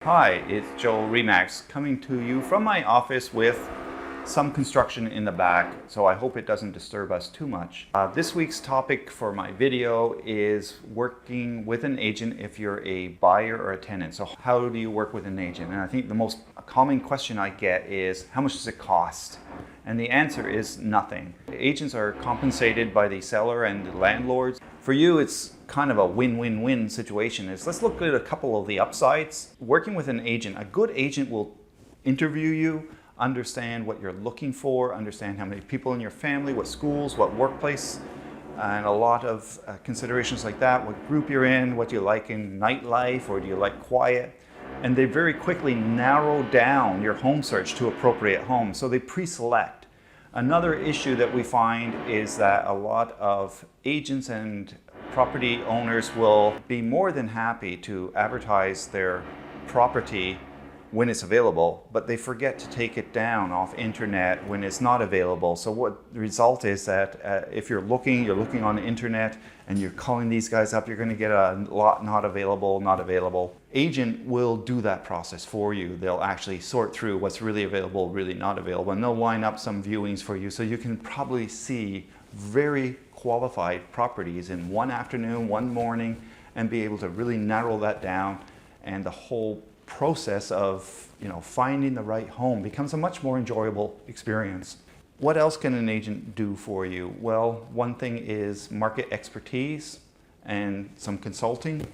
Hi, it's Joe Remax coming to you from my office with some construction in the back, so I hope it doesn't disturb us too much. This week's topic for my video is working with an agent if you're a buyer or a tenant. So how do you work with an agent? And I think the most common question I get is, how much does it cost? And the answer is nothing. Agents are compensated by the seller and the landlords. For you, it's kind of a win-win-win situation. Let's look at a couple of the upsides. Working with an agent, a good agent will interview you, understand what you're looking for, understand how many people in your family, what schools, what workplace, and a lot of considerations like that, what group you're in, what do you like in nightlife, or do you like quiet? And they very quickly narrow down your home search to appropriate homes. So they pre-select. Another issue that we find is that a lot of agents and property owners will be more than happy to advertise their property when it's available, but they forget to take it down off internet when it's not available. So what the result is that if you're looking on the internet and you're calling these guys up, you're going to get a lot not available, not available. Agent will do that process for you. They'll actually sort through what's really available, really not available, and they'll line up some viewings for you, so you can probably see very qualified properties in one afternoon, one morning, and be able to really narrow that down, and the whole process of finding the right home becomes a much more enjoyable experience. What else can an agent do for you? Well, one thing is market expertise and some consulting.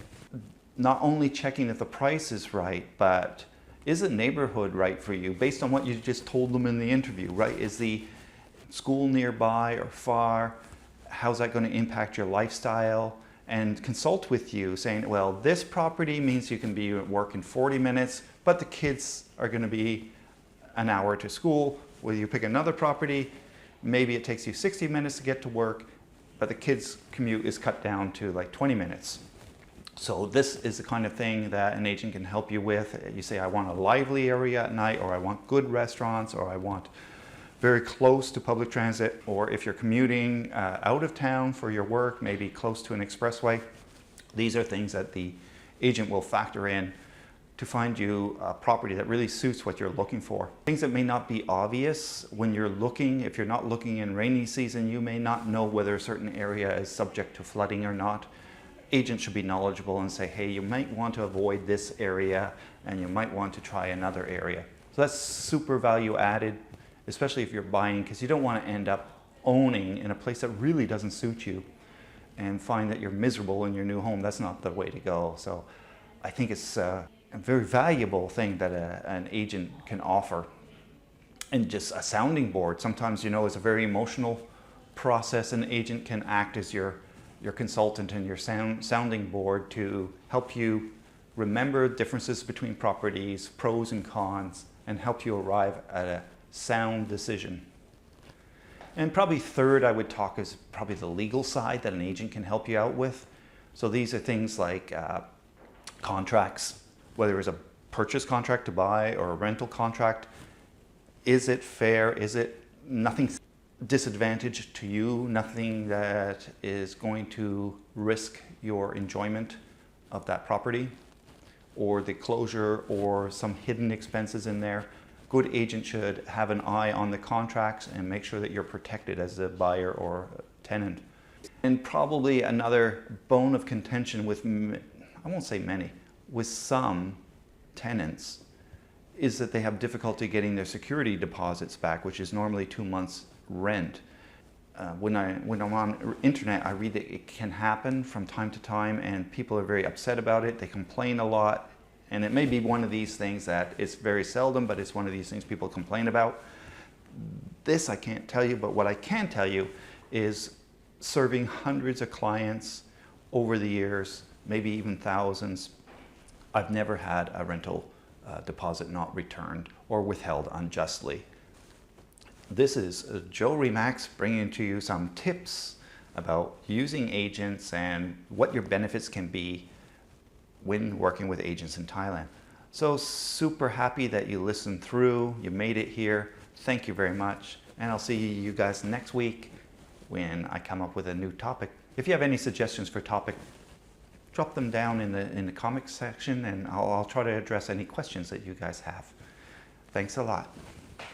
Not only checking if the price is right, but is the neighborhood right for you based on what you just told them in the interview, right? Is the school nearby or far? How's that going to impact your lifestyle? And consult with you saying, well, this property means you can be at work in 40 minutes, but the kids are going to be an hour to school. Will you pick another property? Maybe it takes you 60 minutes to get to work, but the kids' commute is cut down to like 20 minutes. So this is the kind of thing that an agent can help you with. You say, I want a lively area at night, or I want good restaurants, or I want very close to public transit, or if you're commuting out of town for your work, maybe close to an expressway. These are things that the agent will factor in to find you a property that really suits what you're looking for. Things that may not be obvious when you're looking. If you're not looking in rainy season, you may not know whether a certain area is subject to flooding or not. Agents should be knowledgeable and say, hey, you might want to avoid this area and you might want to try another area. So that's super value added, especially if you're buying, because you don't want to end up owning in a place that really doesn't suit you and find that you're miserable in your new home. That's not the way to go. So I think it's a very valuable thing that an agent can offer. And just a sounding board. Sometimes, it's a very emotional process. An agent can act as your consultant and your sounding board to help you remember differences between properties, pros and cons, and help you arrive at a sound decision. And probably third, I would talk is probably the legal side that an agent can help you out with. So these are things like contracts, whether it's a purchase contract to buy or a rental contract. Is it fair? Is it nothing disadvantage to you? Nothing that is going to risk your enjoyment of that property or the closure or some hidden expenses in there? Good agent should have an eye on the contracts and make sure that you're protected as a buyer or a tenant. And probably another bone of contention with, I won't say many, with some tenants is that they have difficulty getting their security deposits back, which is normally 2 months rent. When I'm on internet, I read that it can happen from time to time and people are very upset about it. They complain a lot. And it may be one of these things that it's very seldom, but it's one of these things people complain about. This I can't tell you, but what I can tell you is serving hundreds of clients over the years, maybe even thousands, I've never had a rental deposit not returned or withheld unjustly. This is Joe Remax bringing to you some tips about using agents and what your benefits can be when working with agents in Thailand. So super happy that you listened through, you made it here. Thank you very much. And I'll see you guys next week when I come up with a new topic. If you have any suggestions for topic drop them down in the comments section, and I'll try to address any questions that you guys have. Thanks a lot.